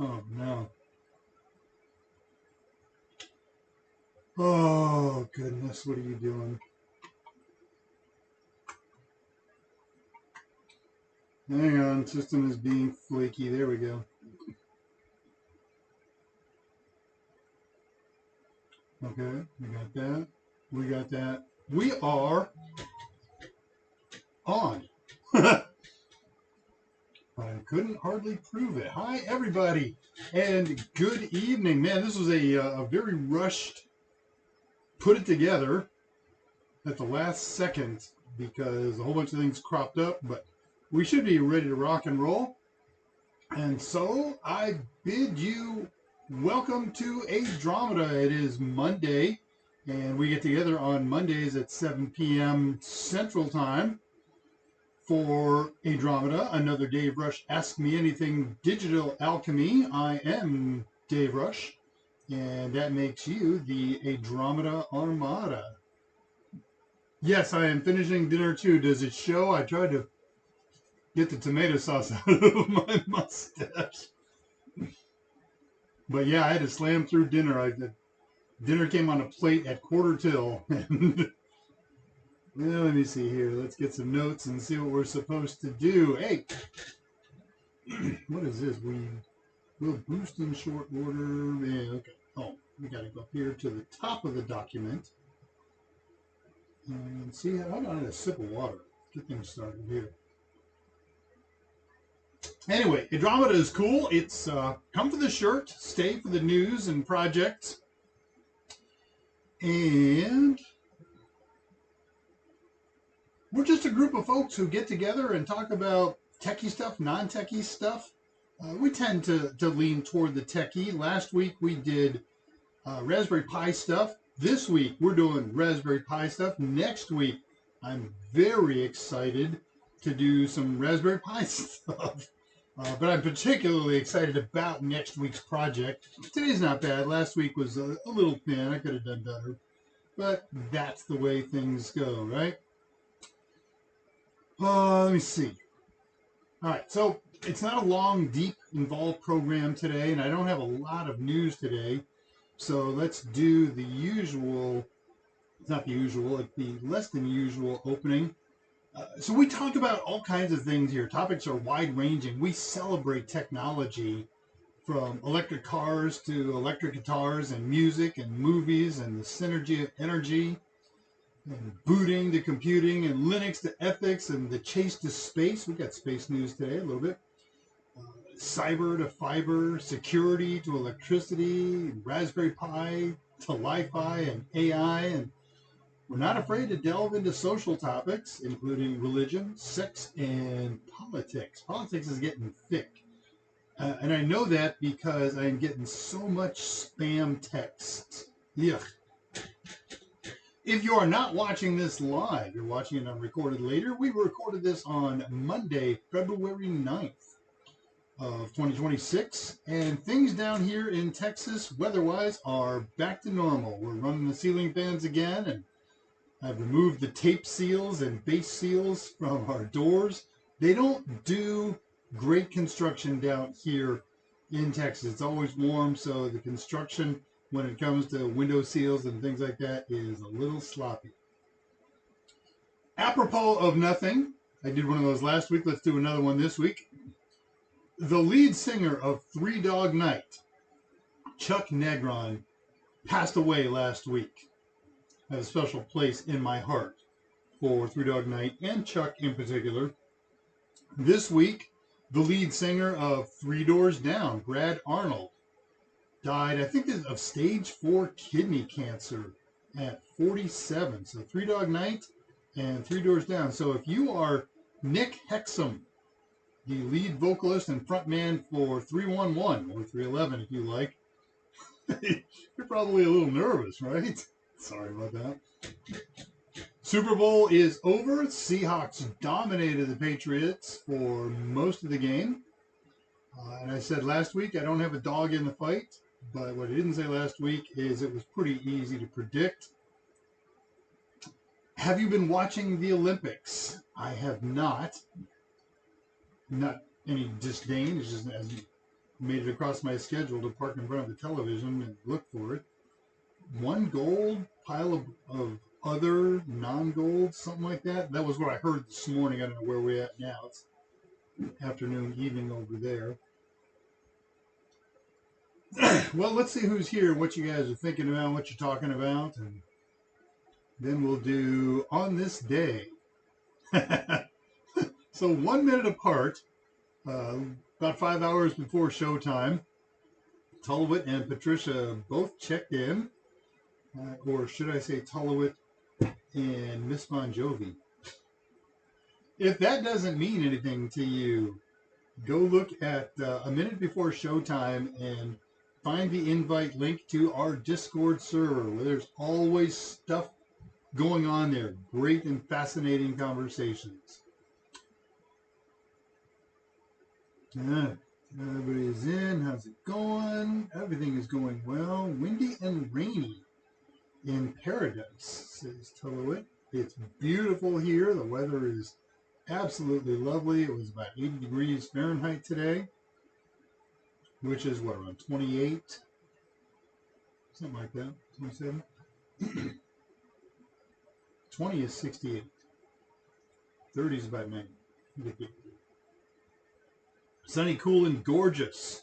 Oh, no. Oh, goodness. What are you doing? Hang on. System is being flaky. There we go. Okay. We got that. We got that. We are on. I couldn't hardly prove it. Hi, everybody, and good evening. Man, this was a very rushed, put it together at the last second because a whole bunch of things cropped up, but we should be ready to rock and roll. And so I bid you welcome to ADRAMADA. It is Monday, and we get together on Mondays at 7 p.m. Central Time for ADRAMADA, another Dave Rush Ask Me Anything Digital Alchemy. I am Dave Rush, and that makes you the ADRAMADA Armada. Yes, I am finishing dinner too. Does it show? I tried to get the tomato sauce out of my mustache. But yeah, I had to slam through dinner. Dinner came on a plate at 1:45. And well, let me see here. Let's get some notes and see what we're supposed to do. Hey, what is this? We'll boost in short order. Yeah, okay. Oh, we got to go up here to the top of the document. And see, how about a sip of water? Get things started here. Anyway, ADRAMADA is cool. It's come for the shirt, stay for the news and projects. And we're just a group of folks who get together and talk about techie stuff, non-techie stuff. We tend to lean toward the techie. Last week we did Raspberry Pi stuff. This week we're doing Raspberry Pi stuff. Next week I'm very excited to do some Raspberry Pi stuff. But I'm particularly excited about next week's project. Today's not bad. Last week was a little thin. I could have done better. But that's the way things go, right? Let me see. All right, so it's not a long, deep, involved program today, and I don't have a lot of news today. So let's do the usual, it's not the usual, it's the less than usual opening. So we talk about all kinds of things here. Topics are wide-ranging. We celebrate technology from electric cars to electric guitars and music and movies and the synergy of energy and booting to computing and Linux to ethics and the chase to space. We got space news today a little bit. Cyber to fiber, security to electricity, Raspberry Pi to Li-Fi and AI, and we're not afraid to delve into social topics, including religion, sex, and politics. Politics is getting thick. And I know that because I'm getting so much spam texts. Yuck. If you are not watching this live, you're watching it on recorded later. We recorded this on Monday, February 9th of 2026. And things down here in Texas, weather-wise, are back to normal. We're running the ceiling fans again, and I've removed the tape seals and base seals from our doors. They don't do great construction down here in Texas. It's always warm, so the construction when it comes to window seals and things like that is a little sloppy. Apropos of nothing, I did one of those last week. Let's do another one this week. The lead singer of Three Dog Night, Chuck Negron, passed away last week. I have a special place in my heart for Three Dog Night and Chuck in particular. This week, the lead singer of Three Doors Down, Brad Arnold, died, I think, of stage 4 kidney cancer at 47. So Three Dog Night and Three Doors Down. So if you are Nick Hexum, the lead vocalist and frontman for 311 or 311 if you like, you're probably a little nervous, right? Sorry about that. Super Bowl is over. Seahawks dominated the Patriots for most of the game. And I said last week I don't have a dog in the fight. But what I didn't say last week is it was pretty easy to predict. Have you been watching the Olympics? I have not. Not any disdain. It's just as made it across my schedule to park in front of the television and look for it. One gold, pile of other non-gold, something like that. That was what I heard this morning. I don't know where we're at now. It's afternoon, evening over there. Well, let's see who's here, what you guys are thinking about, what you're talking about, and then we'll do on this day. So 1 minute apart, about 5 hours before showtime, Tullowit and Patricia both checked in, or should I say Tullowit and Miss Bon Jovi. If that doesn't mean anything to you, go look at a minute before showtime and find the invite link to our Discord server, where there's always stuff going on there. Great and fascinating conversations. Everybody's in. How's it going? Everything is going well. Windy and rainy in paradise, says Tullowit. It's beautiful here. The weather is absolutely lovely. It was about 80 degrees Fahrenheit today, which is what, around 28? Something like that. 27? 20 is 68. 30 is about 90. Sunny, cool, and gorgeous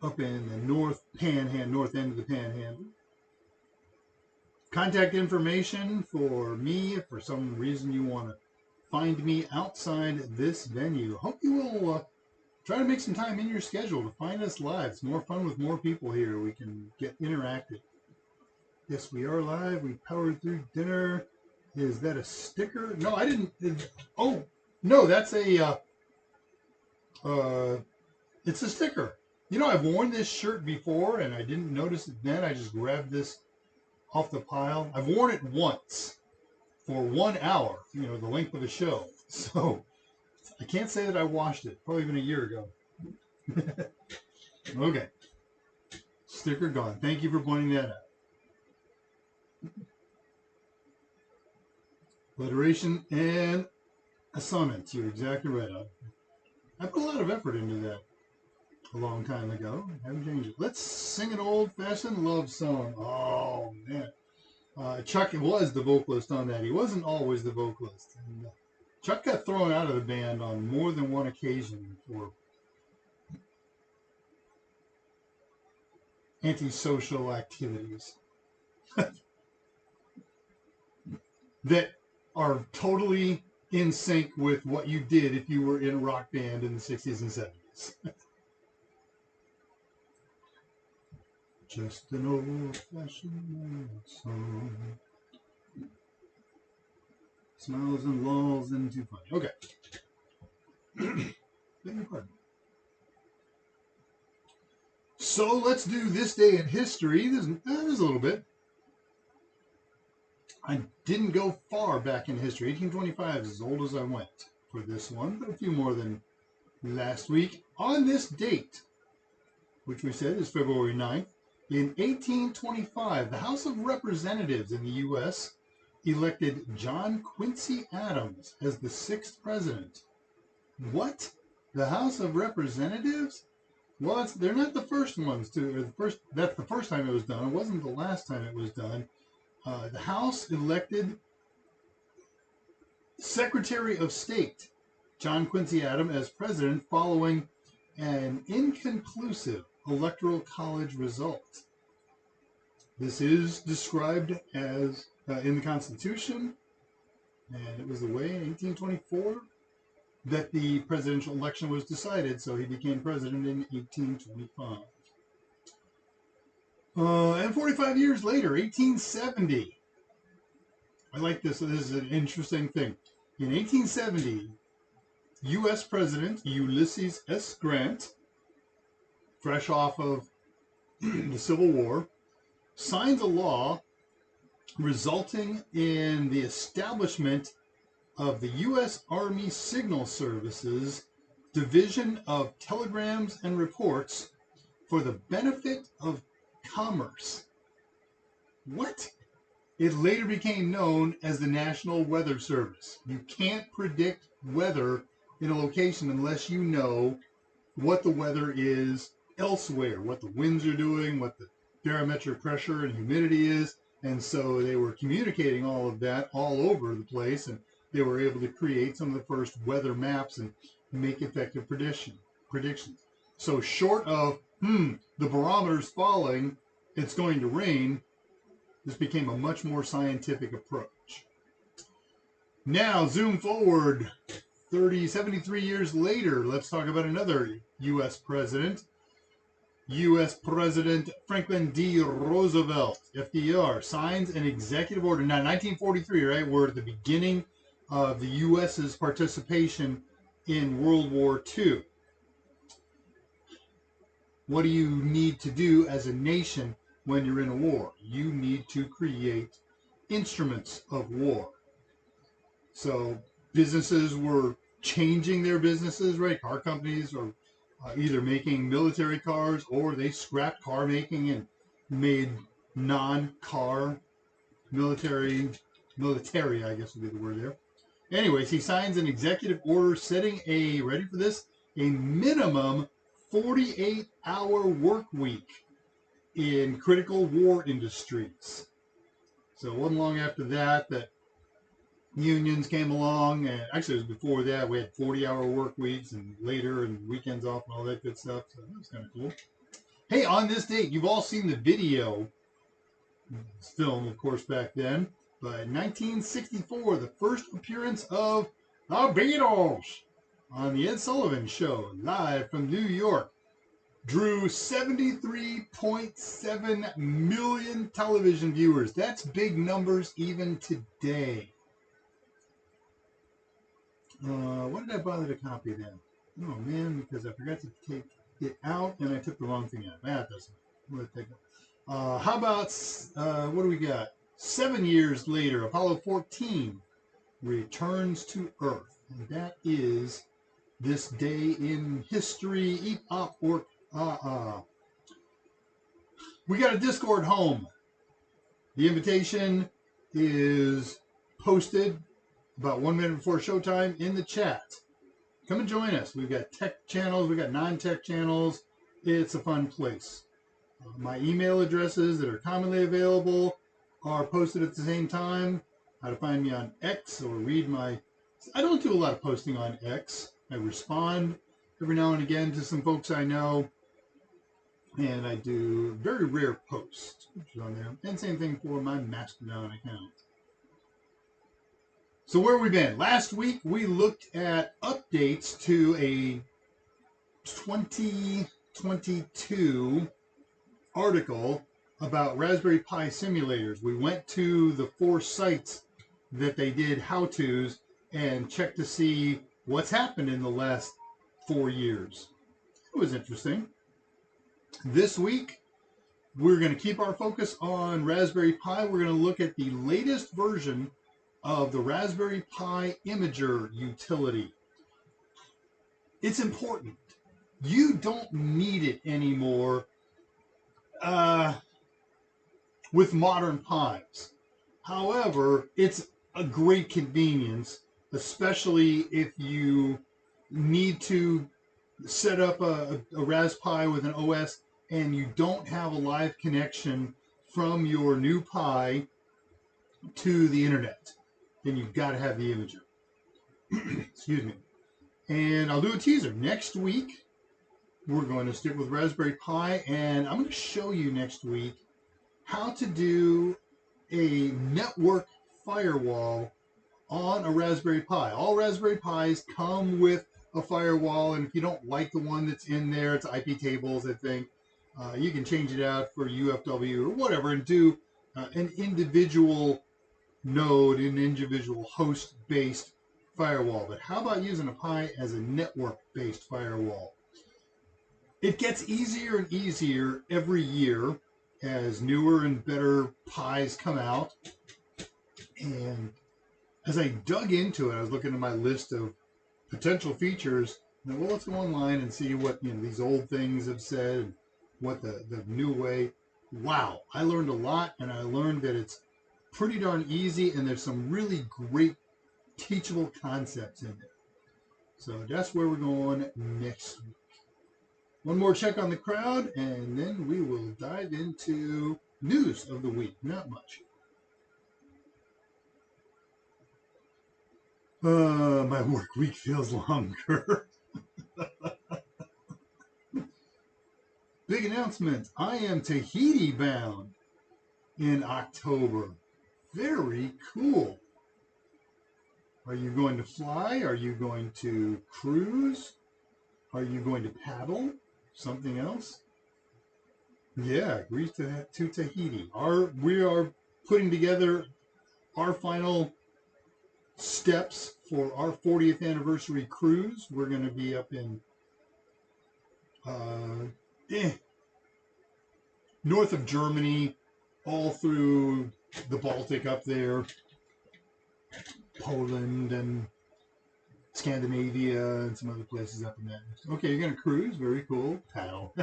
up in the north end of the Panhandle. Contact information for me if for some reason you want to find me outside this venue. Hope you will try to make some time in your schedule to find us live. It's more fun with more people here. We can get interactive. Yes, we are live. We powered through dinner. Is that a sticker? No, I didn't. Oh, no, that's a... it's a sticker. You know, I've worn this shirt before and I didn't notice it then. I just grabbed this off the pile. I've worn it once for 1 hour, you know, the length of the show. So I can't say that I washed it. Probably been a year ago. Okay. Sticker gone. Thank you for pointing that out. Alliteration and assonance. You're exactly right. I put a lot of effort into that a long time ago. I haven't changed it. Let's sing an old-fashioned love song. Oh, man. Chuck was the vocalist on that. He wasn't always the vocalist. And, Chuck got thrown out of the band on more than one occasion for antisocial activities that are totally in sync with what you did if you were in a rock band in the 60s and 70s. Just an old-fashioned song. Smiles and lulls into fun. Okay. Beg your pardon. So let's do this day in history. There's a little bit. I didn't go far back in history. 1825 is as old as I went for this one, but a few more than last week. On this date, which we said is February 9th, in 1825, the House of Representatives in the U.S. elected John Quincy Adams as the 6th president. What? The House of Representatives? Well, they're not the first ones to. That's the first time it was done. It wasn't the last time it was done. The House elected Secretary of State John Quincy Adams as president following an inconclusive Electoral College result. This is described as in the Constitution, and it was the way in 1824 that the presidential election was decided, so he became president in 1825. And 45 years later, 1870, I like this. This is an interesting thing. In 1870, U.S. President Ulysses S. Grant, fresh off of the Civil War, signs a law resulting in the establishment of the U.S. Army Signal Services Division of Telegrams and Reports for the benefit of commerce. What? It later became known as the National Weather Service. You can't predict weather in a location unless you know what the weather is elsewhere, what the winds are doing, what the barometric pressure and humidity is. And so they were communicating all of that all over the place, and they were able to create some of the first weather maps and make effective predictions. So short of, the barometer's falling, it's going to rain, this became a much more scientific approach. Now, zoom forward 73 years later, let's talk about another U.S. president. U.S. President Franklin D. Roosevelt, FDR, signs an executive order. Now, 1943, right? We're at the beginning of the U.S.'s participation in World War II. What do you need to do as a nation when you're in a war? You need to create instruments of war. So businesses were changing their businesses, right? Car companies are either making military cars, or they scrapped car making and made non-car military, I guess would be the word there. Anyways, he signs an executive order setting a, ready for this, a minimum 48-hour work week in critical war industries. So it wasn't long after that unions came along, and actually it was before that. We had 40-hour work weeks, and later, and weekends off and all that good stuff. So that was kind of cool. Hey, on this date, you've all seen the video film, of course, back then. But 1964, the first appearance of the Beatles on the Ed Sullivan Show, live from New York, drew 73.7 million television viewers. That's big numbers even today. What did I bother to copy then? Oh man, because I forgot to take it out and I took the wrong thing out. That doesn't. How about, what do we got? 7 years later, Apollo 14 returns to Earth. And that is this day in history. We got a Discord home. The invitation is posted about 1 minute before showtime in the chat. Come and join us. We've got tech channels. We've got non-tech channels. It's a fun place. My email addresses that are commonly available are posted at the same time. How to find me on X or read my... I don't do a lot of posting on X. I respond every now and again to some folks I know. And I do very rare posts, which is on there. And same thing for my Mastodon account. So where have we been? Last week we looked at updates to a 2022 article about Raspberry Pi simulators. We went to the 4 sites that they did how-tos and checked to see what's happened in the last 4 years. It was interesting. This week, we're going to keep our focus on Raspberry Pi. We're going to look at the latest version of the Raspberry Pi Imager utility. It's important. You don't need it anymore with modern Pis. However, it's a great convenience, especially if you need to set up a Raspberry Pi with an OS and you don't have a live connection from your new Pi to the internet. Then you've got to have the Imager. Excuse me. And I'll do a teaser. Next week, we're going to stick with Raspberry Pi, and I'm going to show you next week how to do a network firewall on a Raspberry Pi. All Raspberry Pis come with a firewall, and if you don't like the one that's in there, it's IP tables, I think. You can change it out for UFW or whatever and do an individual node, an individual host-based firewall. But how about using a Pi as a network-based firewall? It gets easier and easier every year as newer and better Pis come out. And as I dug into it, I was looking at my list of potential features. And well, let's go online and see what these old things have said and what the new way. Wow, I learned a lot, and I learned that it's pretty darn easy, and there's some really great teachable concepts in there. So that's where we're going next week. One more check on the crowd, and then we will dive into news of the week. Not much. My work week feels longer. Big announcement. I am Tahiti bound in October. Very cool. Are you going to fly? Are you going to cruise? Are you going to paddle? Something else? Yeah, Greece to Tahiti. We are putting together our final steps for our 40th anniversary cruise. We're going to be up in north of Germany, all through the Baltic up there, Poland and Scandinavia and some other places up in that. Okay, you're going to cruise. Very cool. Paddle.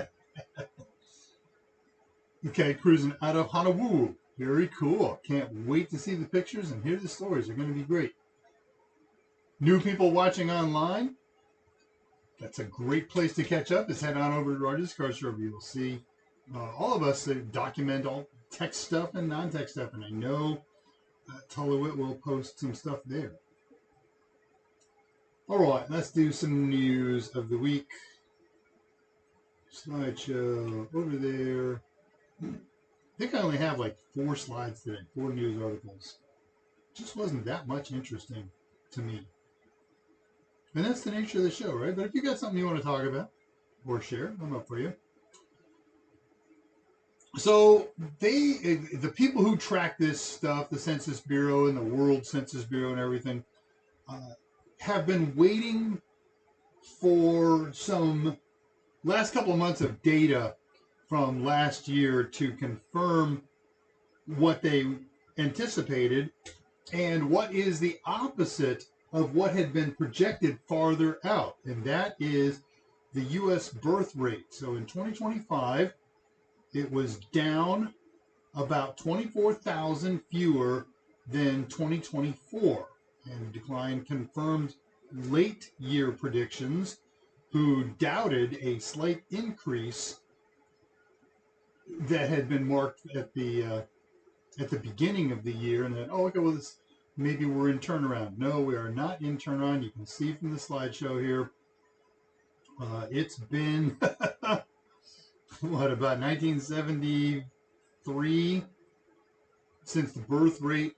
Okay, cruising out of Honolulu. Very cool. Can't wait to see the pictures and hear the stories. They're going to be great. New people watching online, that's a great place to catch up. Just head on over to our Discord server. You'll see all of us that document all text stuff and non-text stuff. And I know Tullowit will post some stuff there. All right, let's do some news of the week. Slideshow over there. I think I only have like 4 slides today, 4 news articles. Just wasn't that much interesting to me. And that's the nature of the show, right? But if you got something you want to talk about or share, I'm up for you. So the people who track this stuff, the Census Bureau and the World Census Bureau and everything, have been waiting for some last couple of months of data from last year to confirm what they anticipated and what is the opposite of what had been projected farther out, and that is the U.S. birth rate. So in 2025, it was down about 24,000 fewer than 2024, and the decline confirmed late year predictions who doubted a slight increase that had been marked at the beginning of the year, and that, oh, okay, well, this, maybe we're in turnaround. No, we are not in turnaround. You can see from the slideshow here, it's been, what, about 1973 since the birth rate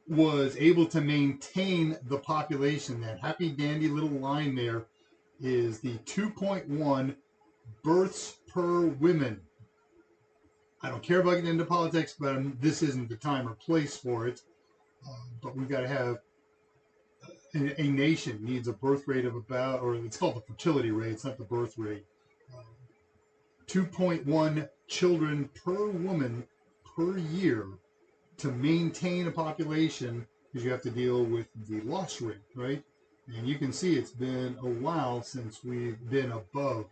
was able to maintain the population. That happy dandy little line there is the 2.1 births per women. I don't care about getting into politics, but this isn't the time or place for it. But we've got to have, a nation needs a birth rate of about, or it's called the fertility rate, it's not the birth rate, 2.1 children per woman per year to maintain a population, because you have to deal with the loss rate, right? And you can see it's been a while since we've been above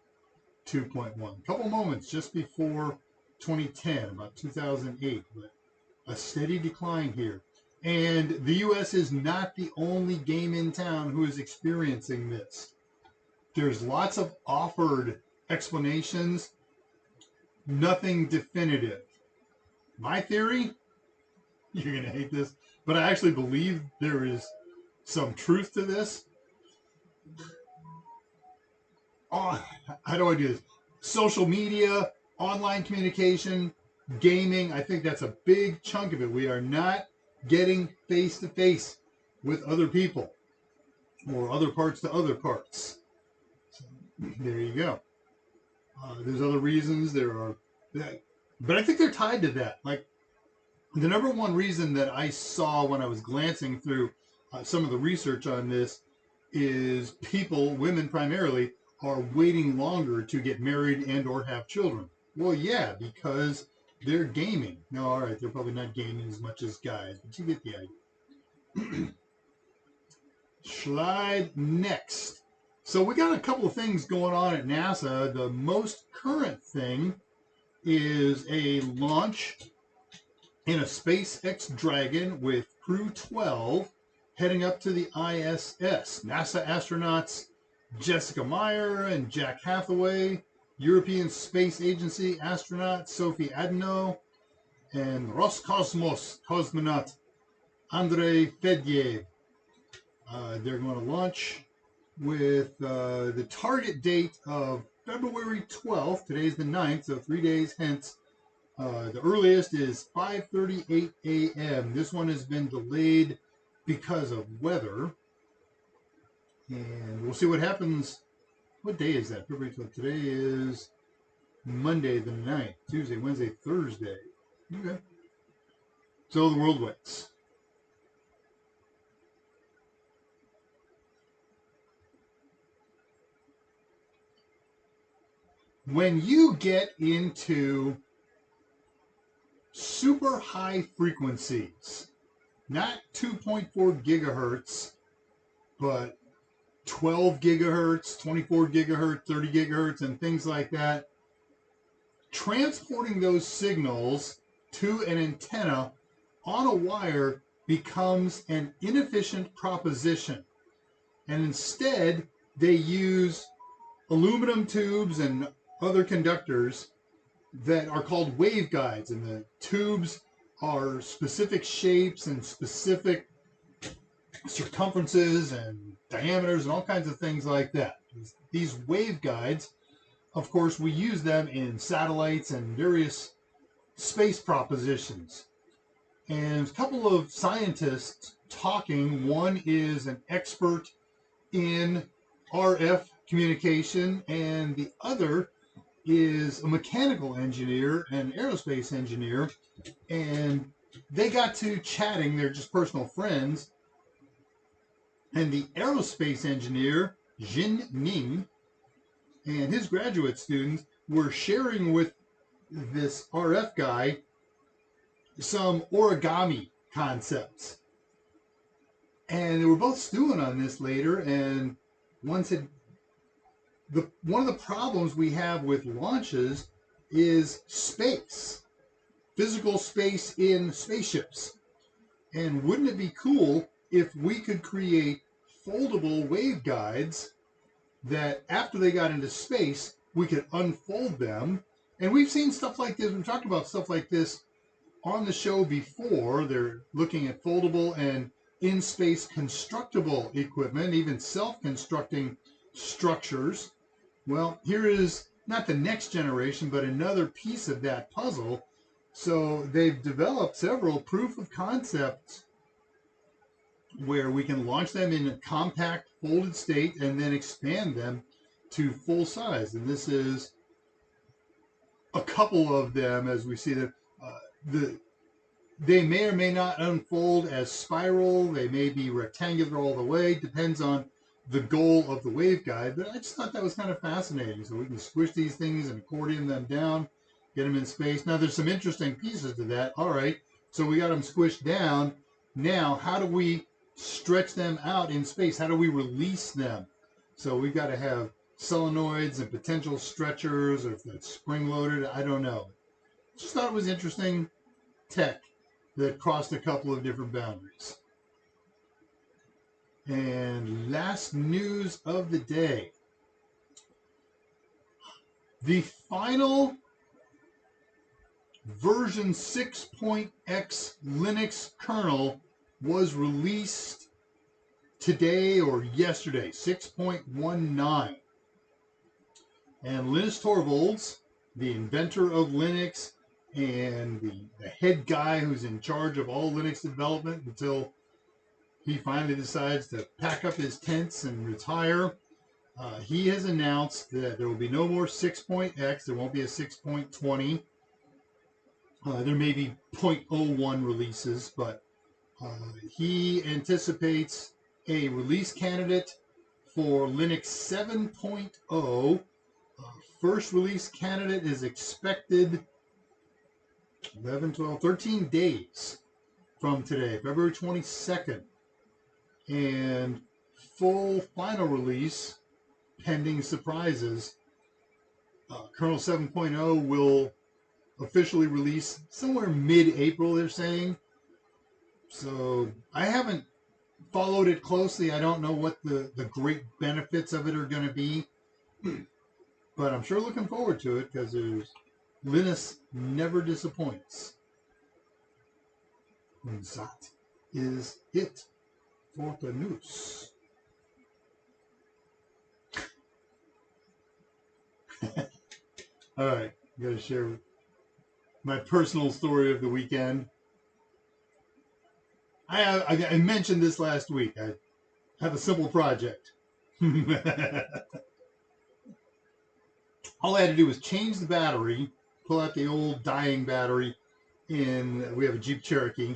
2.1. A couple moments just before 2010, about 2008, but a steady decline here. And the U.S. is not the only game in town who is experiencing this. There's lots of offered explanations, nothing definitive. My theory, you're going to hate this, but I actually believe there is some truth to this. How do I do this? Social media, online communication, gaming, I think that's a big chunk of it. We are not getting face-to-face with other people or other parts to other parts. So, there you go. There's other reasons. But I think they're tied to that. Like, the number one reason that I saw when I was glancing through some of the research on this is people, women primarily, are waiting longer to get married and or have children. Well, yeah, because they're gaming. No, all right, they're probably not gaming as much as guys, but you get the idea. Slide next. So we got a couple of things going on at NASA. The most current thing is a launch in a SpaceX Dragon with Crew 12 heading up to the ISS. NASA astronauts Jessica Meyer and Jack Hathaway, European Space Agency astronaut Sophie Adno, and Roscosmos cosmonaut Andrei Fedyev. They're going to launch with the target date of February 12th. Today's the 9th, so 3 days hence. The earliest is 5:38 a.m. This one has been delayed because of weather. And we'll see what happens. What day is that? February 12th. Today is Monday the 9th. Tuesday, Wednesday, Thursday. Okay. So the world waits. When you get into super high frequencies, not 2.4 gigahertz, but 12 gigahertz, 24 gigahertz, 30 gigahertz, and things like that, transporting those signals to an antenna on a wire becomes an inefficient proposition. And instead, they use aluminum tubes and other conductors that are called waveguides, and the tubes are specific shapes and specific circumferences and diameters and all kinds of things like that. These waveguides, of course, we use them in satellites and various space propositions. And a couple of scientists talking. One is an expert in RF communication, and the other is a mechanical engineer and aerospace engineer, and they got to chatting. They're just personal friends. And the aerospace engineer, Jin Ning, and his graduate students were sharing with this RF guy some origami concepts. And they were both stewing on this later, and one said, one of the problems we have with launches is space, physical space in spaceships. And wouldn't it be cool if we could create foldable waveguides that after they got into space, we could unfold them? And we've seen stuff like this. We've talked about stuff like this on the show before. They're looking at foldable and in-space constructible equipment, even self-constructing structures. Well, here is not the next generation, but another piece of that puzzle. So they've developed several proof of concepts where we can launch them in a compact folded state and then expand them to full size. And this is a couple of them as we see that they may or may not unfold as spiral. They may be rectangular all the way. Depends on the goal of the waveguide. But I just thought that was kind of fascinating. So we can squish these things and accordion them down, get them in space. Now there's some interesting pieces to that. All right, so we got them squished down. Now how do we stretch them out in space? How do we release them? So we've got to have solenoids and potential stretchers, or if that's spring loaded, I don't know. Just thought it was interesting tech that crossed a couple of different boundaries. And last news of the day. The final version 6.x Linux kernel was released today or yesterday, 6.19. And Linus Torvalds, the inventor of Linux and the head guy who's in charge of all Linux development until he finally decides to pack up his tents and retire, he has announced that there will be no more 6.x. There won't be a 6.20. There may be 0.01 releases, but he anticipates a release candidate for Linux 7.0. First release candidate is expected 11, 12, 13 days from today, February 22nd. And full final release, pending surprises, kernel 7.0 will officially release somewhere mid-April, they're saying. So I haven't followed it closely. I don't know what the great benefits of it are going to be, but I'm sure looking forward to it because Linus never disappoints. And that is it for the news. All right, I'm going to share my personal story of the weekend. I mentioned this last week. I have a simple project. All I had to do was change the battery, pull out the old dying battery we have a Jeep Cherokee,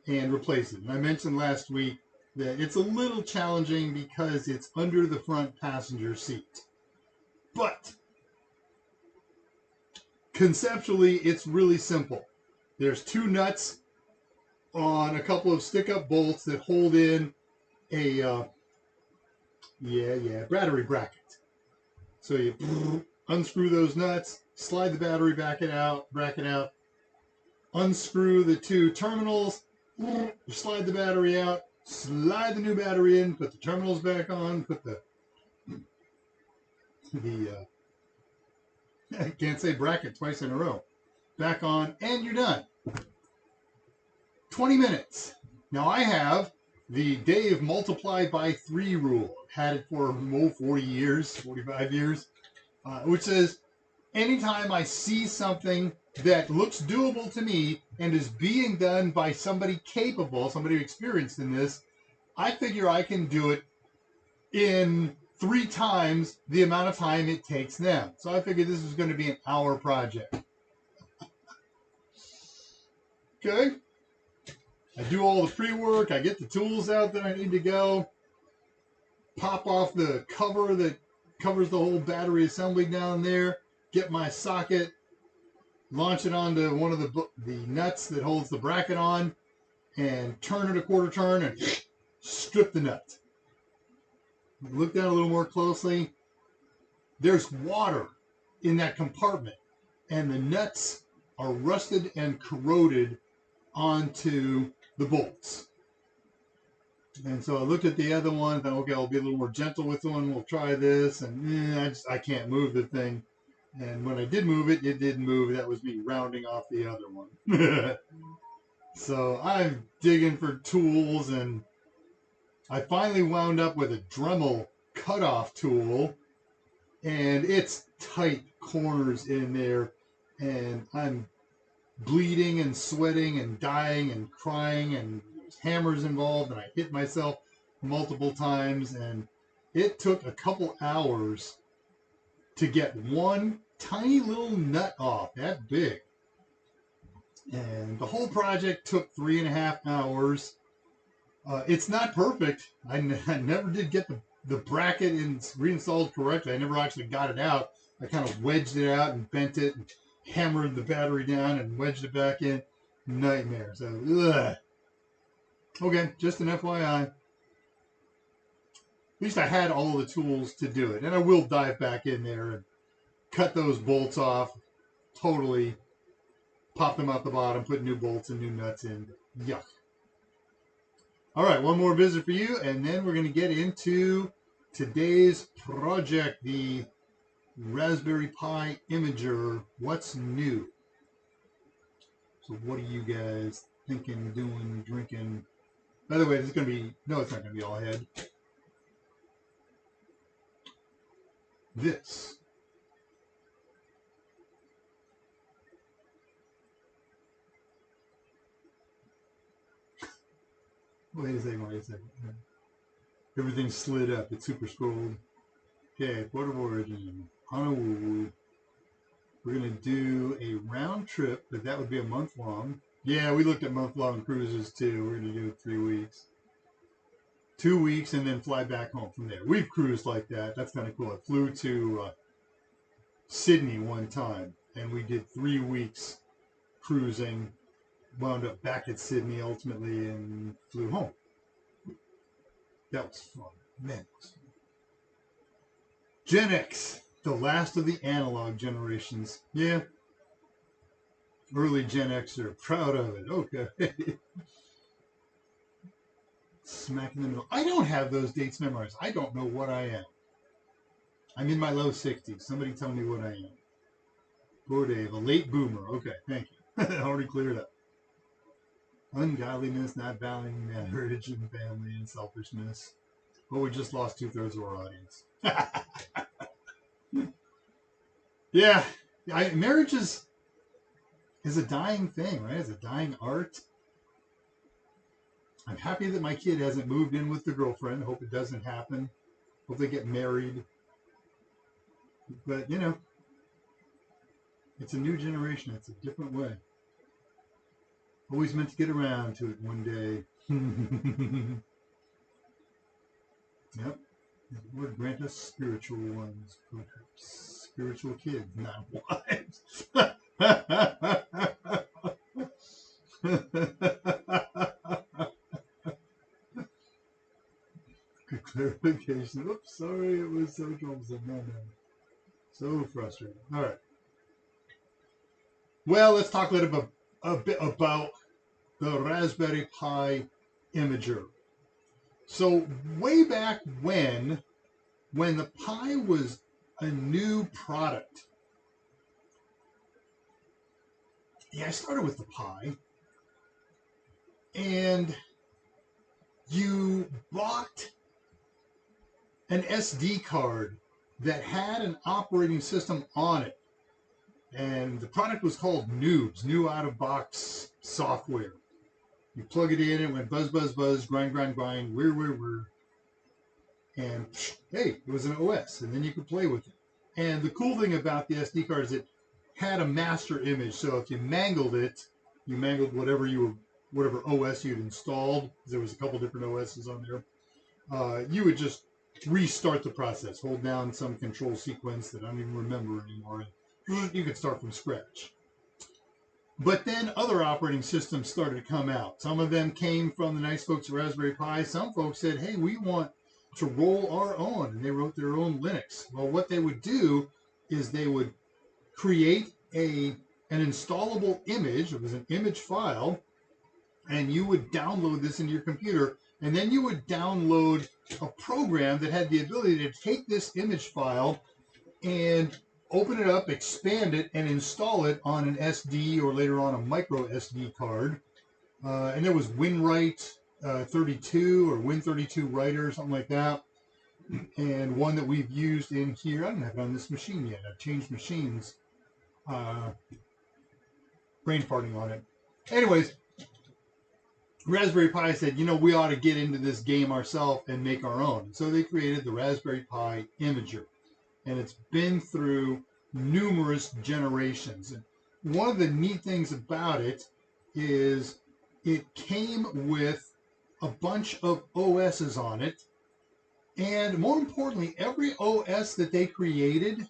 and replace it. And I mentioned last week that it's a little challenging because it's under the front passenger seat. But conceptually, it's really simple. There's two nuts on a couple of stick-up bolts that hold in a battery bracket. So you unscrew those nuts, slide the battery bracket out, unscrew the two terminals, slide the battery out, slide the new battery in, put the terminals back on, put the I can't say bracket twice in a row, back on, and you're done. 20 minutes. Now I have the Dave multiplied by 3 rule. I've had it for 40 years, 45 years, which says anytime I see something that looks doable to me and is being done by somebody capable, somebody experienced in this, I figure I can do it in 3 times the amount of time it takes them. So I figured this was going to be an hour project. Okay. I do all the pre-work. I get the tools out that I need to go. Pop off the cover that covers the whole battery assembly down there. Get my socket. Launch it onto one of the nuts that holds the bracket on. And turn it a quarter turn and strip the nut. Look down a little more closely. There's water in that compartment. And the nuts are rusted and corroded onto the bolts. And so I looked at the other one, thought, okay, I'll be a little more gentle with the one, we'll try this, and I can't move the thing. And when I did move it, it didn't move. That was me rounding off the other one. So I'm digging for tools, and I finally wound up with a Dremel cutoff tool, and it's tight corners in there, and I'm bleeding and sweating and dying and crying, and there's hammers involved, and I hit myself multiple times, and it took a couple hours to get one tiny little nut off, that big. And the whole project took 3.5 hours. It's not perfect. I never did get the bracket reinstalled correctly. I never actually got it out. I kind of wedged it out and bent it and hammered the battery down and wedged it back in. Nightmare. So, ugh. Okay, just an FYI. At least I had all the tools to do it. And I will dive back in there and cut those bolts off. Totally pop them out the bottom, put new bolts and new nuts in. Yuck. All right, one more visit for you, and then we're going to get into today's project, the Raspberry Pi Imager. What's new? So what are you guys thinking, doing, drinking? By the way, this is going to be, no, it's not going to be all ahead. This wait a second. Everything slid up. It super scrolled. Okay, port of origin. Honolulu. We're going to do a round trip, but that would be a month long. Yeah, we looked at month-long cruises too. We're going to do 3 weeks. 2 weeks and then fly back home from there. We've cruised like that. That's kind of cool. I flew to Sydney one time, and we did 3 weeks cruising. Wound up back at Sydney ultimately and flew home. That was fun. Man, that was fun. Gen X, the last of the analog generations. Yeah. Early Gen Xer, proud of it. Okay. Smack in the middle. I don't have those dates memorized. I don't know what I am. I'm in my low 60s. Somebody tell me what I am. Poor Dave, a late boomer. Okay, thank you. Already cleared up. Ungodliness, not valuing marriage and family, and selfishness. Well, we just lost 2/3 of our audience. Yeah, marriage is a dying thing, right? It's a dying art. I'm happy that my kid hasn't moved in with the girlfriend. Hope it doesn't happen. Hope they get married. But, you know, it's a new generation. It's a different way. Always meant to get around to it one day. Yep. Lord grant us spiritual ones, perhaps. Spiritual kids, not wives. Good clarification. Oops, sorry, it was so troublesome. No. So frustrating. All right. Well, let's talk a bit about the Raspberry Pi Imager. So way back when the Pi was a new product, I started with the Pi, and you bought an SD card that had an operating system on it. And the product was called Noobs, New Out-of-Box Software. You plug it in, it went buzz, buzz, buzz, grind, grind, grind, whir. And hey, it was an OS, and then you could play with it. And the cool thing about the SD card is it had a master image. So if you mangled it, you mangled whatever OS you'd installed. There was a couple different OSs on there. You would just restart the process, hold down some control sequence that I don't even remember anymore. You could start from scratch. But then other operating systems started to come out. Some of them came from the nice folks at Raspberry Pi. Some folks said, hey, we want to roll our own, and they wrote their own Linux. Well, what they would do is they would create an installable image. It was an image file, and you would download this into your computer, and then you would download a program that had the ability to take this image file and open it up, expand it, and install it on an SD or later on a micro SD card. And there was WinWrite 32 or Win32 Writer, something like that. And one that we've used in here. I don't have it on this machine yet. I've changed machines. Brain farting on it. Anyways, Raspberry Pi said, we ought to get into this game ourselves and make our own. So they created the Raspberry Pi Imager. And it's been through numerous generations. And one of the neat things about it is it came with a bunch of OSs on it. And more importantly, every OS that they created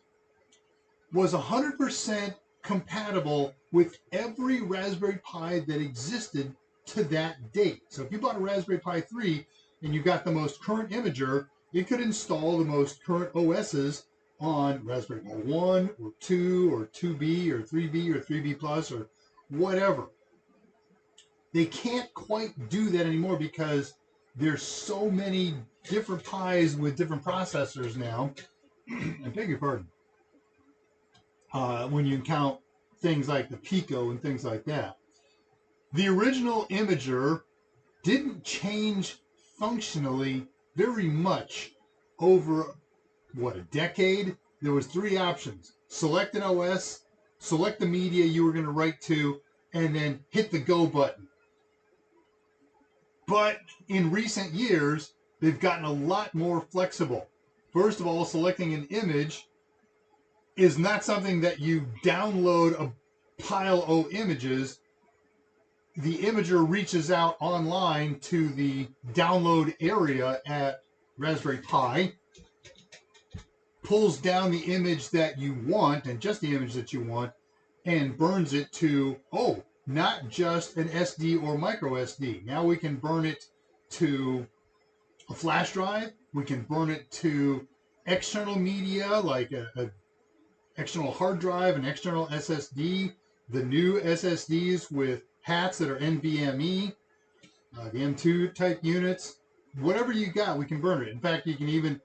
was 100% compatible with every Raspberry Pi that existed to that date. So if you bought a Raspberry Pi 3 and you got the most current imager, it could install the most current OSs on Raspberry Pi 1 or 2 or 2B or 3B or 3B Plus or whatever. They can't quite do that anymore because there's so many different Pis with different processors now. I beg your pardon. When you count things like the Pico and things like that. The original imager didn't change functionally very much over, a decade? There was 3 options. Select an OS, select the media you were going to write to, and then hit the go button. But in recent years, they've gotten a lot more flexible. First of all, selecting an image is not something that you download a pile of images. The imager reaches out online to the download area at Raspberry Pi, pulls down the image that you want, and just the image that you want, and burns it to, not just an SD or micro SD. Now we can burn it to a flash drive. We can burn it to external media like a external hard drive, an external SSD, the new SSDs with hats that are NVMe, the M2 type units. whatever you got, we can burn it. In fact, you can even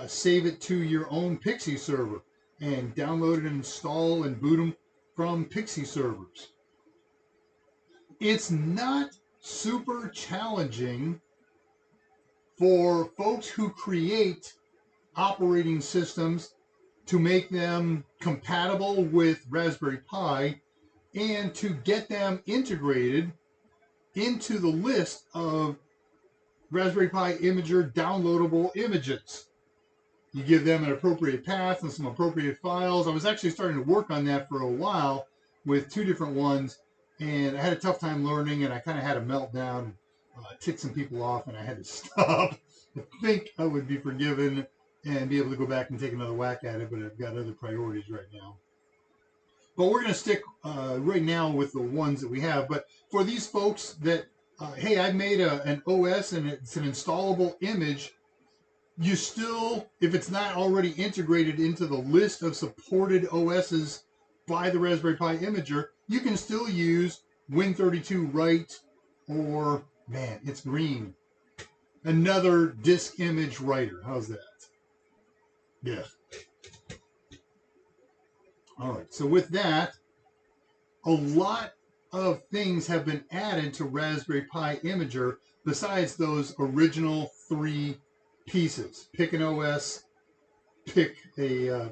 save it to your own Pixie server and download and install and boot them from Pixie servers. It's not super challenging for folks who create operating systems to make them compatible with Raspberry Pi and to get them integrated into the list of Raspberry Pi Imager downloadable images. You give them an appropriate path and some appropriate files. I was actually starting to work on that for a while with 2 different ones, and I had a tough time learning, and I kind of had a meltdown, ticked some people off, and I had to stop. I think I would be forgiven and be able to go back and take another whack at it, but I've got other priorities right now. But we're going to stick right now with the ones that we have. But for these folks that, hey, I made an OS and it's an installable image, you still, if it's not already integrated into the list of supported OSs by the Raspberry Pi Imager, you can still use Win32 Write or, man, it's green, another disk image writer. How's that? Yeah. All right, so with that, a lot of things have been added to Raspberry Pi Imager besides those original 3 pieces. Pick an OS, pick a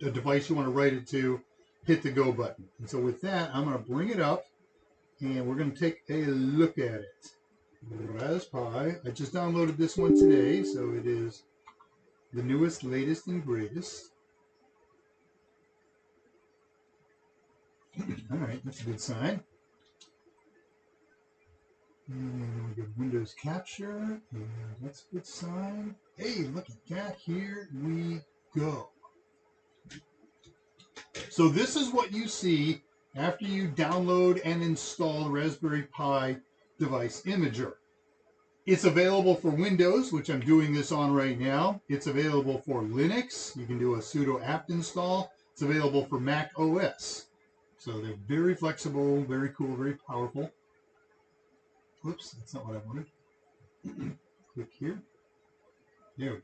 device you want to write it to, hit the go button. And so with that, I'm going to bring it up and we're going to take a look at it. Raspberry Pi. I just downloaded this one today, so it is the newest, latest, and greatest. All right, that's a good sign. And we get Windows Capture, and that's a good sign. Hey, look at that. Here we go. So this is what you see after you download and install the Raspberry Pi device Imager. It's available for Windows, which I'm doing this on right now. It's available for Linux. You can do a sudo apt install. It's available for Mac OS. So they're very flexible, very cool, very powerful. Whoops, that's not what I wanted. Click here. There.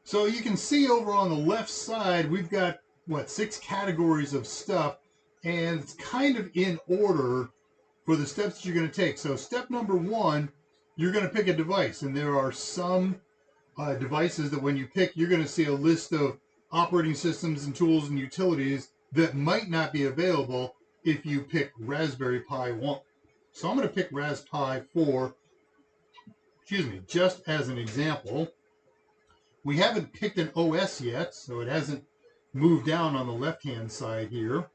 So you can see over on the left side, we've got, 6 categories of stuff, and it's kind of in order for the steps that you're going to take. So step number 1, you're going to pick a device, and there are some devices that when you pick, you're going to see a list of operating systems and tools and utilities that might not be available if you pick Raspberry Pi 1. So I'm going to pick Raspberry Pi 4, just as an example. We haven't picked an OS yet, so it hasn't moved down on the left-hand side here.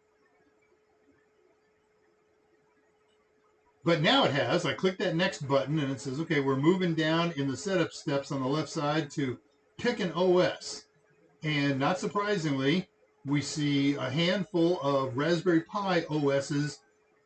But now it has. I click that next button and it says, okay, we're moving down in the setup steps on the left side to pick an OS. And not surprisingly, we see a handful of Raspberry Pi OSs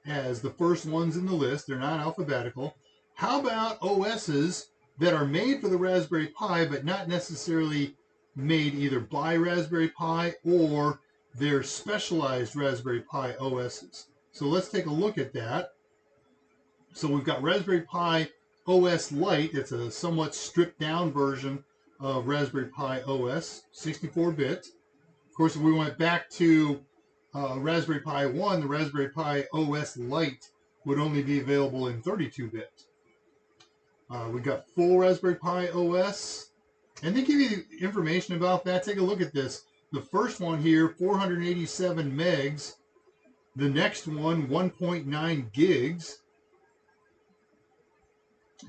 as the first ones in the list. They're not alphabetical. How about OSs that are made for the Raspberry Pi but not necessarily made either by Raspberry Pi or they're specialized Raspberry Pi OSs? So let's take a look at that. So we've got Raspberry Pi OS Lite. It's a somewhat stripped down version of Raspberry Pi OS, 64-bit. Of course, if we went back to Raspberry Pi 1, the Raspberry Pi OS Lite would only be available in 32-bit. We've got full Raspberry Pi OS. And they give you information about that. Take a look at this. The first one here, 487 megs. The next one, 1.9 gigs.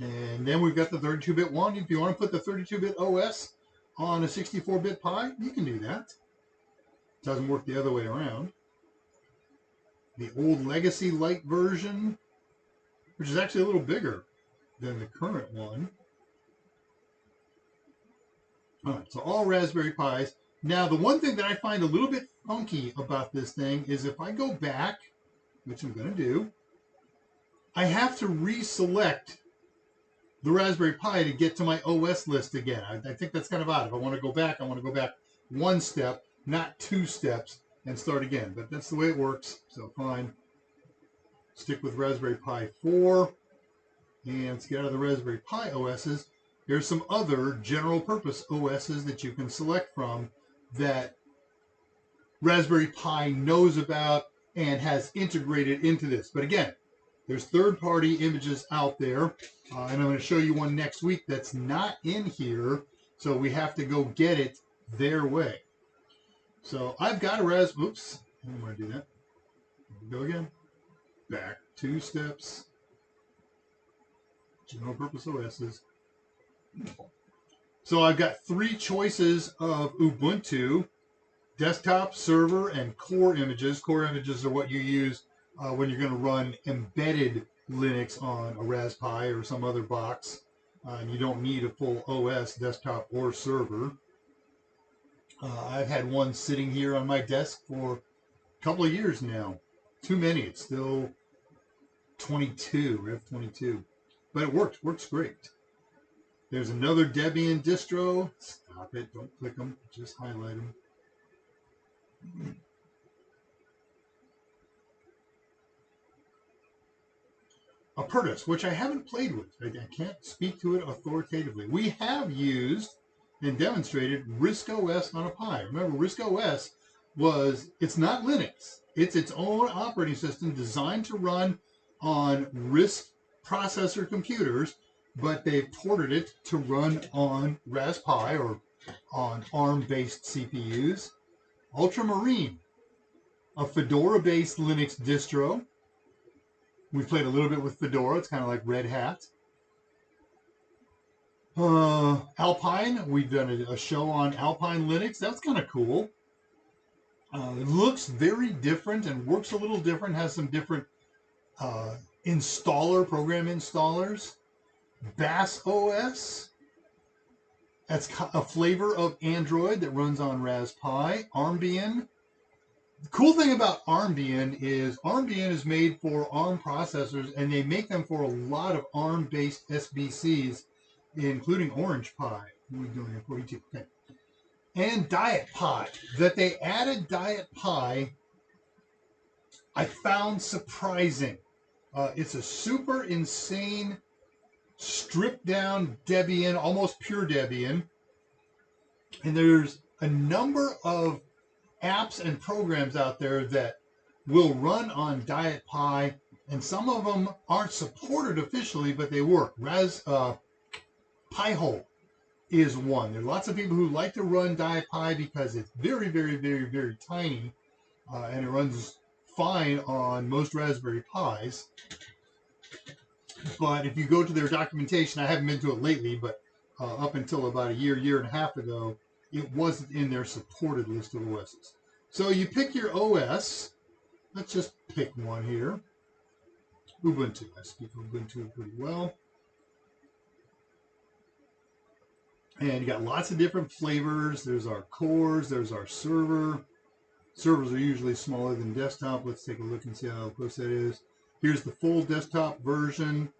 And then we've got the 32-bit one. If you want to put the 32-bit OS on a 64-bit Pi, you can do that. It doesn't work the other way around. The old Legacy Lite version, which is actually a little bigger than the current one. All right, so all Raspberry Pis. Now, the one thing that I find a little bit funky about this thing is if I go back, which I'm going to do, I have to reselect the Raspberry Pi to get to my OS list again. I think that's kind of odd. If I want to go back, I want to go back 1 step, not 2 steps, and start again. But that's the way it works, so fine. Stick with Raspberry Pi 4. And let's get out of the Raspberry Pi OSs. There's some other general purpose OSs that you can select from that Raspberry Pi knows about and has integrated into this. But again, there's third-party images out there, and I'm going to show you one next week that's not in here, so we have to go get it their way. So I've got a oops, I don't want to do that. Go again. Back 2 steps. General purpose OSs. So I've got 3 choices of Ubuntu: desktop, server, and core images. Core images are what you use when you're going to run embedded Linux on a Raspberry Pi or some other box. And you don't need a full OS, desktop or server. I've had one sitting here on my desk for a couple of years now. Too many. It's still 22, Rev 22. But it works great. There's another Debian distro. Stop it. Don't click them. Just highlight them. Apertus, which I haven't played with. I can't speak to it authoritatively. We have used and demonstrated RISC-OS on a Pi. Remember, RISC-OS it's not Linux. It's its own operating system designed to run on RISC processor computers, but they've ported it to run on Raspberry Pi or on ARM-based CPUs. Ultramarine, a Fedora-based Linux distro. We've played a little bit with Fedora. It's kind of like Red Hat. Alpine, we've done a show on Alpine Linux. That's kind of cool. It looks very different and works a little different, has some different program installers. Bass OS, that's a flavor of Android that runs on Raspberry Pi. Armbian. The cool thing about Armbian is made for ARM processors, and they make them for a lot of ARM-based SBCs, including Orange Pi. What are we doing here? 42. Okay. And Diet Pi. That they added Diet Pi, I found surprising. It's a super insane, stripped down Debian, almost pure Debian. And there's a number of apps and programs out there that will run on Diet Pi, and some of them aren't supported officially, but they work. Pi-hole is one. There are lots of people who like to run Diet Pi because it's very, very, very, very tiny, and it runs fine on most Raspberry Pis. But if you go to their documentation, I haven't been to it lately, but up until about a year and a half ago, it wasn't in their supported list of OSs. So you pick your OS. Let's just pick one here. Ubuntu. I speak Ubuntu pretty well. And you got lots of different flavors. There's our cores. There's our server. Servers are usually smaller than desktop. Let's take a look and see how close that is. Here's the full desktop version.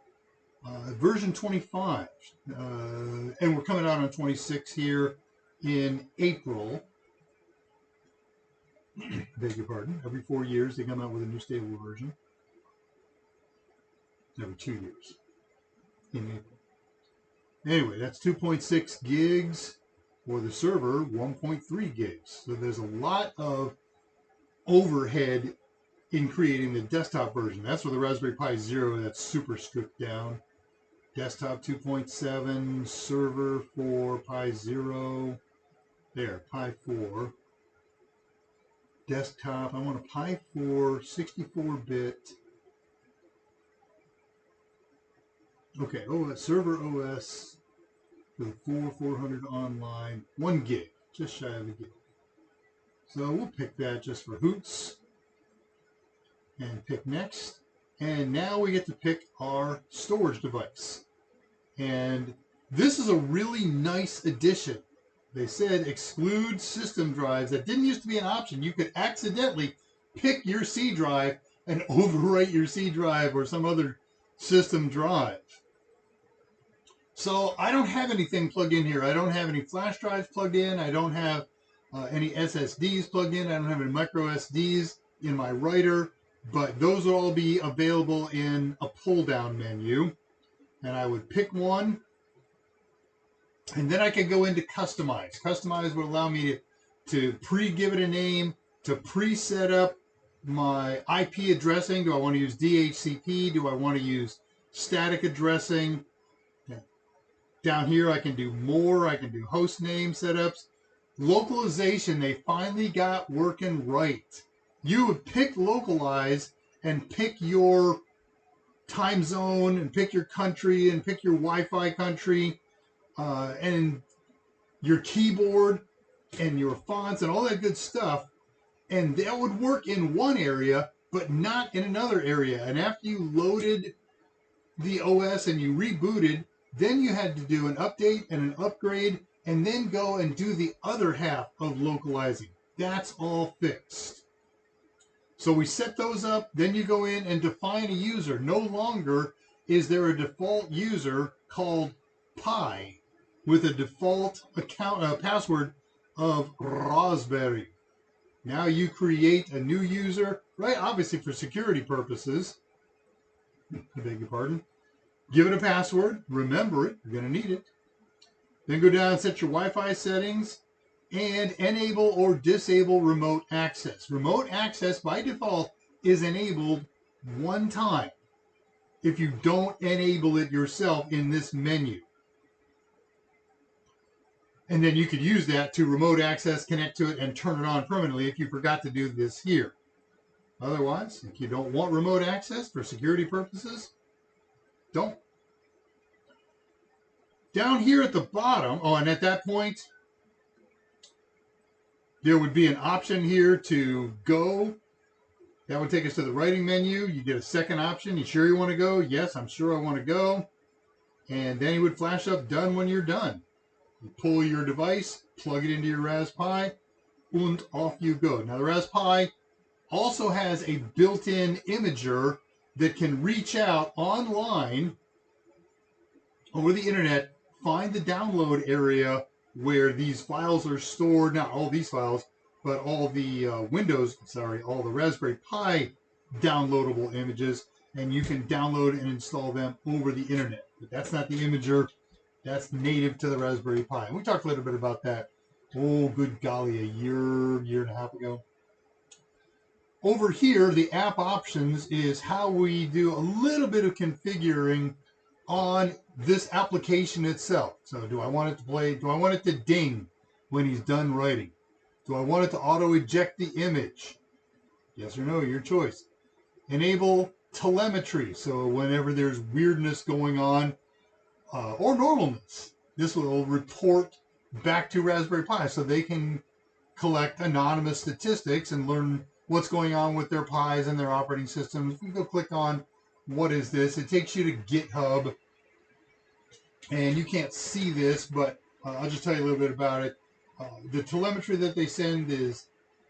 Version 25. And we're coming out on 26 here in April. Beg your pardon. Every 4 years they come out with a new stable version. Every 2 years in April. Anyway, that's 2.6 gigs for the server, 1.3 gigs. So there's a lot of overhead in creating the desktop version. That's for the Raspberry Pi Zero. That's super stripped down. Desktop 2.7, server for Pi Zero. There, Pi 4. Desktop, I want a Pi 4 64-bit. Okay, server OS for the 400 online, 1 gig, just shy of a gig. So we'll pick that just for hoots and pick next. And now we get to pick our storage device. And this is a really nice addition. They said exclude system drives. That didn't used to be an option. You could accidentally pick your C drive and overwrite your C drive or some other system drive. So I don't have anything plugged in here. I don't have any flash drives plugged in. I don't have any SSDs plugged in. I don't have any micro SDs in my writer, but those will all be available in a pull-down menu. and I would pick one, and then I could go into customize. Customize would allow me to pre-give it a name, to pre-set up my IP addressing. Do I want to use DHCP? Do I want to use static addressing? Down here, I can do more. I can do host name setups. Localization, they finally got working right. You would pick localize and pick your time zone and pick your country and pick your Wi-Fi country and your keyboard and your fonts and all that good stuff. And that would work in one area, but not in another area. And after you loaded the OS and you rebooted, then you had to do an update and an upgrade and then go and do the other half of localizing. That's all fixed. So we set those up, then you go in and define a user. No longer is there a default user called Pi with a default account password of Raspberry. Now you create a new user, right? Obviously for security purposes. I beg your pardon. Give it a password. Remember it. You're going to need it. Then go down and set your Wi-Fi settings and enable or disable remote access. Remote access by default is enabled one time if you don't enable it yourself in this menu. And then you could use that to remote access, connect to it, and turn it on permanently if you forgot to do this here. Otherwise, if you don't want remote access for security purposes, don't. Down here at the bottom, and at that point, there would be an option here to go. That would take us to the writing menu. You get a second option. You sure you want to go? Yes, I'm sure I want to go. And then it would flash up done when you're done. You pull your device, plug it into your Raspberry Pi, and off you go. Now the Raspberry Pi also has a built-in imager that can reach out online over the internet, find the download area where these files are stored. Not all these files, but all the all the Raspberry Pi downloadable images, and you can download and install them over the internet. But that's not the imager. That's native to the Raspberry Pi. And we talked a little bit about that, oh, good golly, a year and a half ago. Over here, the app options is how we do a little bit of configuring on this application itself. So do I want it to play? Do I want it to ding when he's done writing? Do I want it to auto eject the image? Yes or no, your choice. Enable telemetry. So whenever there's weirdness going on or normalness, this will report back to Raspberry Pi so they can collect anonymous statistics and learn what's going on with their Pis and their operating systems. We go click on what is this. It takes you to GitHub, and you can't see this, but I'll just tell you a little bit about it. The telemetry that they send is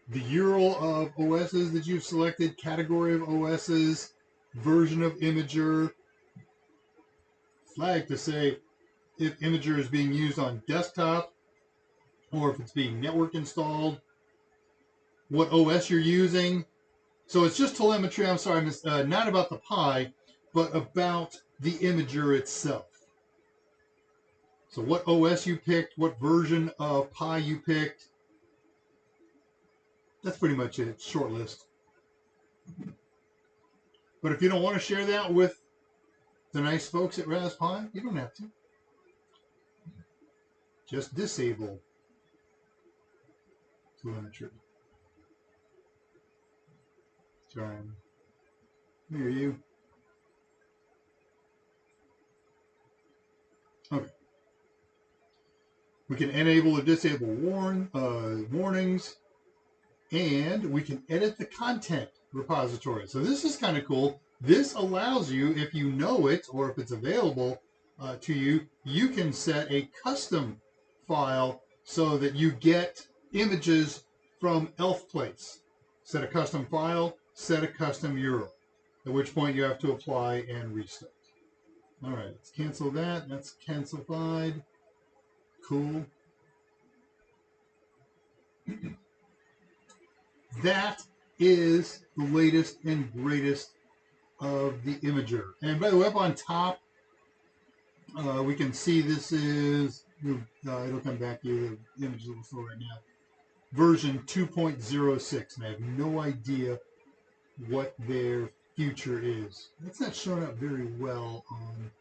the URL of OSs that you've selected, category of OSs, version of Imager, flag to say if Imager is being used on desktop or if it's being network installed, what OS you're using. So it's just telemetry. I'm sorry, not about the Pi, but about the Imager itself. So what OS you picked, what version of Pi you picked. That's pretty much it. Short list. But if you don't want to share that with the nice folks at Raspberry Pi, you don't have to. Just disable telemetry. Sorry. Hear you. Okay. We can enable or disable warnings, and we can edit the content repository. So this is kind of cool. This allows you, if you know it or if it's available to you, you can set a custom file so that you get images from ELF place. Set a custom file, set a custom URL, at which point you have to apply and restart. All right, let's cancel that. That's cancelified. Cool. That is the latest and greatest of the Imager. And by the way, up on top, We can see this is, it'll come back to you, the image that we'll show right now, version 2.06, and I have no idea what their future is. That's not showing up very well on,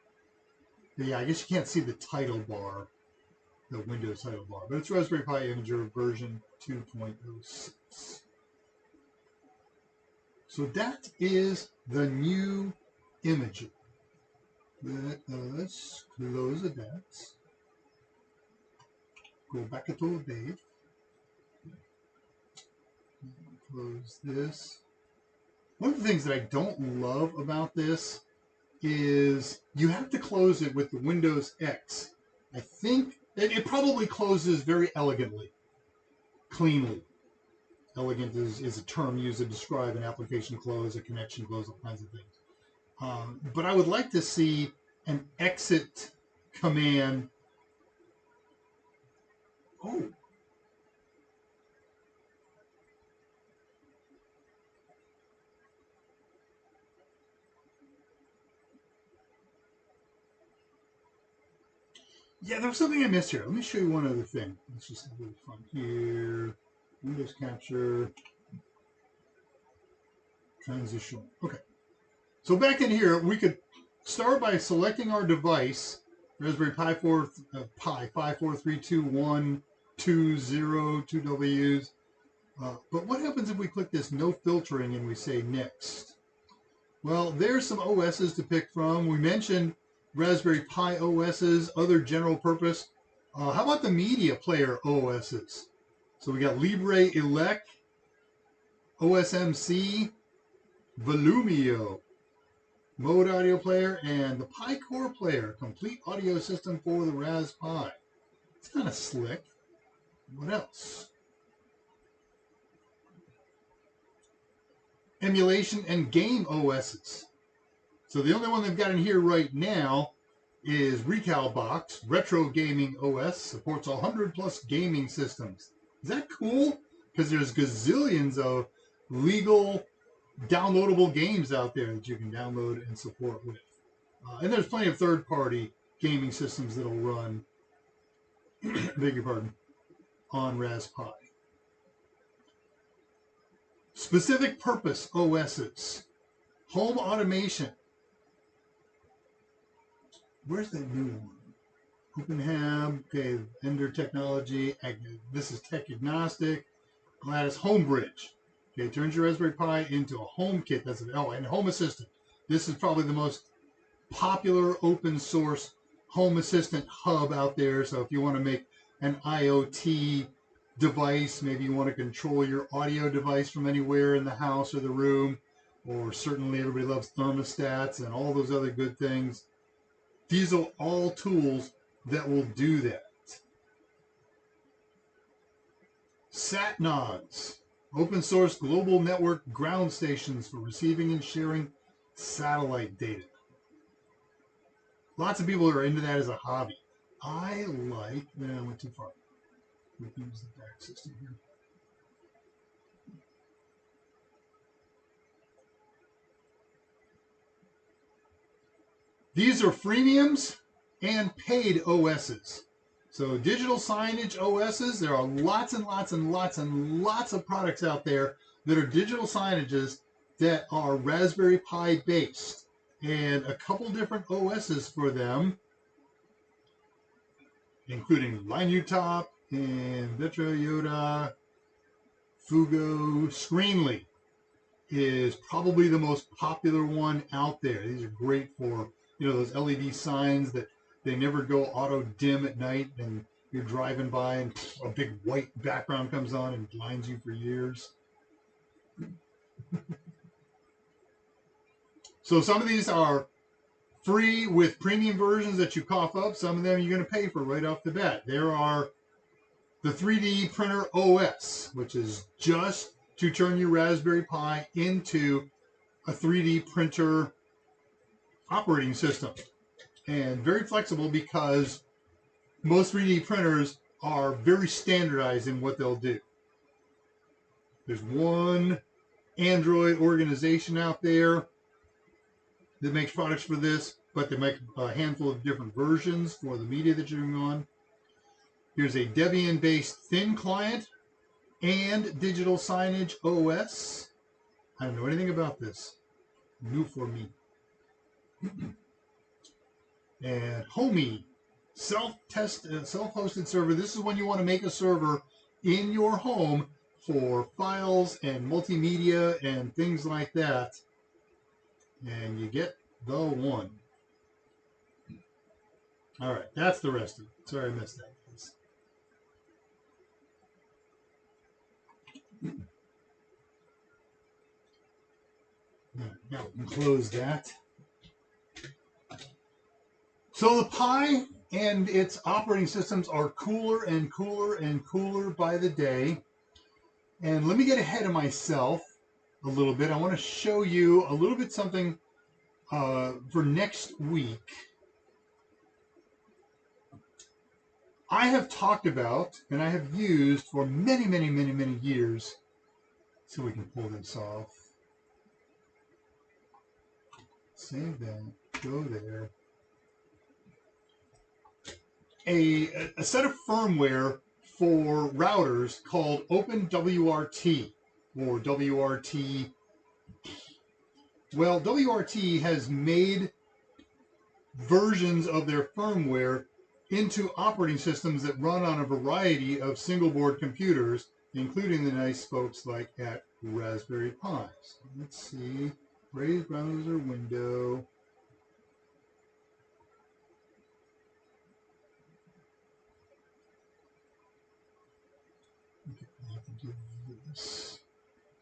yeah, I guess you can't see the title bar, the Windows title bar, but it's Raspberry Pi Imager version 2.06. So that is the new Imager. Let's close that. Go back to the page. Close this. One of the things that I don't love about this is you have to close it with the Windows X. I think it probably closes very elegantly, cleanly. Elegant is a term used to describe an application close, a connection close, all kinds of things. But I would like to see an exit command. Oh. Yeah, there was something I missed here. Let me show you one other thing. Let's just have a little fun here. Windows capture. Transition. Okay. So back in here, we could start by selecting our device, Raspberry Pi 5432120, 2 Ws. But what happens if we click this no filtering and we say next? Well, there's some OSs to pick from. We mentioned Raspberry Pi OSs, other general purpose. How about the media player OSs? So we got Libre Elec, OSMC, Volumio, Mode Audio Player, and the Pi Core Player, complete audio system for the Ras Pi. It's kind of slick. What else? Emulation and game OSs. So the only one they've got in here right now is Recalbox, Retro Gaming OS, supports 100 plus gaming systems. Is that cool? Because there's gazillions of legal downloadable games out there that you can download and support with. And there's plenty of third-party gaming systems that'll run, beg your pardon, on Raspberry Pi. Specific purpose OSs. Home automation. Where's that new one? OpenHab, okay, Ender Technology. This is tech agnostic. Gladys Homebridge. Okay, turns your Raspberry Pi into a home kit. That's and Home Assistant. This is probably the most popular open source home assistant hub out there. So if you want to make an IoT device, maybe you want to control your audio device from anywhere in the house or the room, or certainly everybody loves thermostats and all those other good things. These are all tools that will do that. SatNods. Open source global network ground stations for receiving and sharing satellite data. Lots of people are into that as a hobby. I went too far. We can use the back system here. These are freemiums and paid OSs. So digital signage OSs, there are lots and lots and lots and lots of products out there that are digital signages that are Raspberry Pi based. And a couple different OSs for them, including Linutop and Vitra Yoda, Fugo. Screenly is probably the most popular one out there. These are great for, those LED signs that they never go auto dim at night, and you're driving by and a big white background comes on and blinds you for years. So some of these are free with premium versions that you cough up. Some of them you're going to pay for right off the bat. There are the 3D Printer OS, which is just to turn your Raspberry Pi into a 3D printer operating system. And very flexible because most 3D printers are very standardized in what they'll do. There's one Android organization out there that makes products for this. but they make a handful of different versions for the media that you're doing on. Here's a Debian-based thin client and digital signage OS. I don't know anything about this. New for me. And Homey, self-hosted server. This is when you want to make a server in your home for files and multimedia and things like that. And you get the one. All right, that's the rest of it. Sorry I missed that. Now we can close that. So the Pi and its operating systems are cooler and cooler and cooler by the day. And let me get ahead of myself a little bit. I want to show you a little bit something for next week. I have talked about and I have used for many, many, many, many years. So we can pull this off. Save that. Go there. A set of firmware for routers called OpenWRT or WRT. Well, WRT has made versions of their firmware into operating systems that run on a variety of single board computers, including the nice folks like at Raspberry Pi. So let's see. Brave browser window. Okay, I have to do this.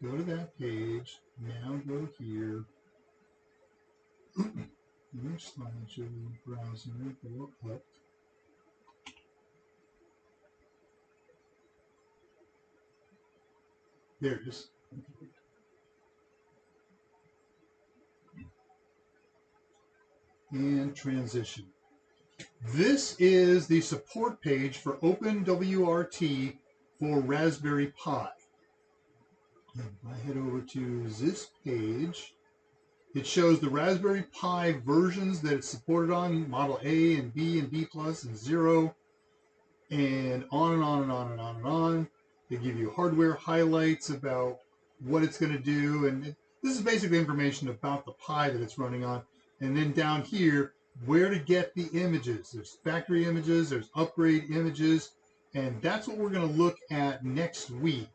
Go to that page. Now go here. Which slideshow browser? Go up. There it is. And transition. This is the support page for OpenWRT for Raspberry Pi. And if I head over to this page, it shows the Raspberry Pi versions that it's supported on, Model A and B and B Plus and 0, and on and on and on and on and on. They give you hardware highlights about what it's going to do, and this is basically information about the Pi that it's running on. And then down here, where to get the images. There's factory images, there's upgrade images, and that's what we're going to look at next week.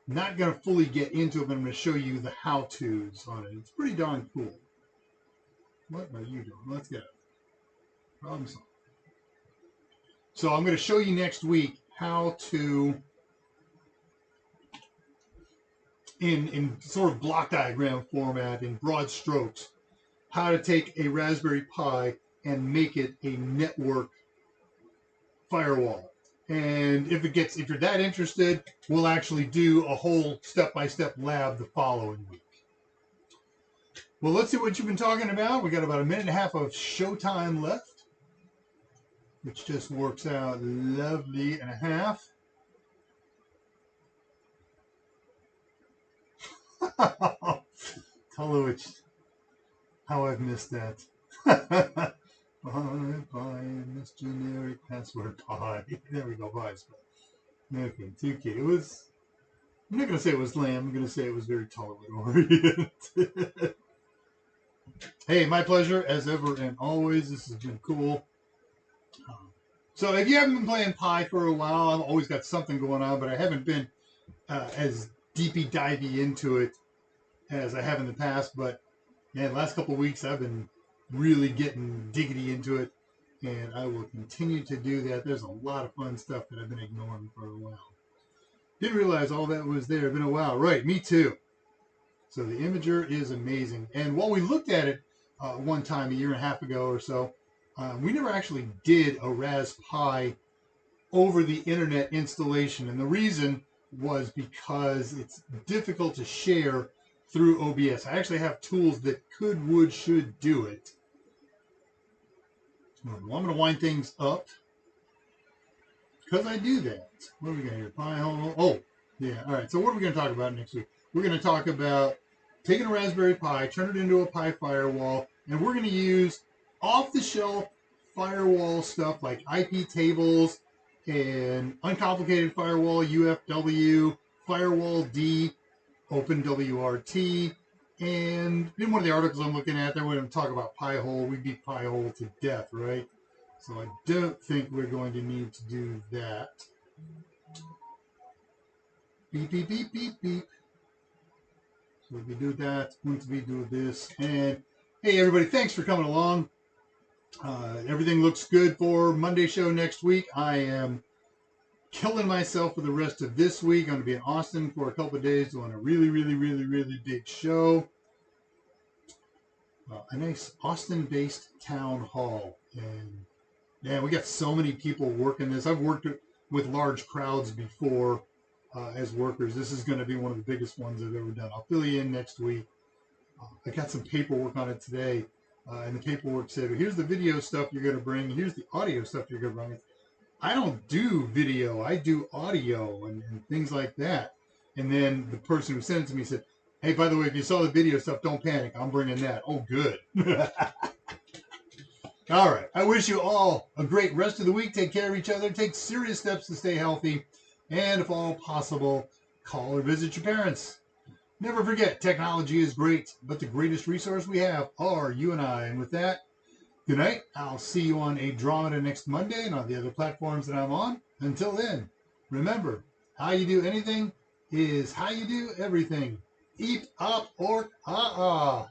Not going to fully get into it, but I'm going to show you the how-tos on it. It's pretty darn cool. What are you doing? Let's get it. Problem solved. So I'm going to show you next week how to, in sort of block diagram format, in broad strokes, how to take a Raspberry Pi and make it a network firewall. And if you're that interested, we'll actually do a whole step-by-step lab the following week. Well, let's see what you've been talking about. We got about a minute and a half of showtime left, which just works out lovely and a half. Tell her how I've missed that. Pi, this generic password Pi. There we go, Pi. Okay, 2K. It was, I'm not going to say it was lame. I'm going to say it was very tolerant oriented. Hey, my pleasure, as ever and always. This has been cool. So if you haven't been playing Pi for a while, I've always got something going on, but I haven't been as deepy-divey into it as I have in the past. But man, the last couple of weeks, I've been really getting diggity into it, and I will continue to do that. There's a lot of fun stuff that I've been ignoring for a while. Didn't realize all that was there. It's been a while. Right, me too. So the Imager is amazing. And while we looked at it one time a year and a half ago or so, we never actually did a Raspberry Pi over the internet installation. And the reason was because it's difficult to share through OBS. I actually have tools that could, would, should do it. Well, I'm going to wind things up because I do that. What do we got here? Pi hole. Oh, Yeah. All right. So what are we going to talk about next week? We're going to talk about taking a Raspberry Pi, turn it into a Pi firewall, and we're going to use off-the-shelf firewall stuff like IP tables and uncomplicated firewall, UFW, firewall D, OpenWRT, and in one of the articles I'm looking at, they're going to talk about Pi-hole. We beat Pi-hole to death, right? So I don't think we're going to need to do that. Beep, beep, beep, beep, beep. So we do that. Once we do this. And hey, everybody, thanks for coming along. Everything looks good for Monday show next week. I am killing myself for the rest of this week. I'm going to be in Austin for a couple of days doing a really, really, really, really big show. A nice Austin-based town hall. And yeah, we got so many people working this. I've worked with large crowds before. As workers, this is going to be one of the biggest ones I've ever done. I'll fill you in next week. I got some paperwork on it today, and the paperwork said, here's the video stuff you're going to bring, here's the audio stuff you're going to bring. I don't do video, I do audio and things like that. And then the person who sent it to me said, hey, by the way, if you saw the video stuff, don't panic, I'm bringing that. Oh, good. All right, I wish you all a great rest of the week. Take care of each other, take serious steps to stay healthy. And if all possible, call or visit your parents. Never forget, technology is great, but the greatest resource we have are you and I. And with that, good night. I'll see you on ADRAMADA next Monday and on the other platforms that I'm on. Until then, remember, how you do anything is how you do everything. Eep, up, or ah.